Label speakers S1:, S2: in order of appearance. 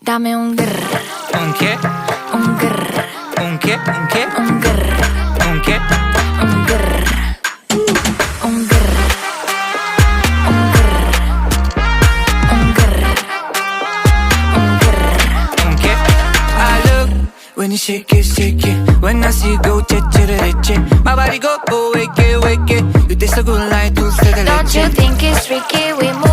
S1: Dame un grr.
S2: ¿Un qué?
S1: Un grr.
S2: ¿Un qué? ¿Un qué?
S1: Un grr.
S2: ¿Un qué?
S1: Un grr. Un grr. Un grr. Un grr. Un grr.
S2: ¿Un qué? I look when you shake it. When I see you go, che. My body go, wake it. You taste so good like dulce de leche.
S1: Don't you think it's tricky? We move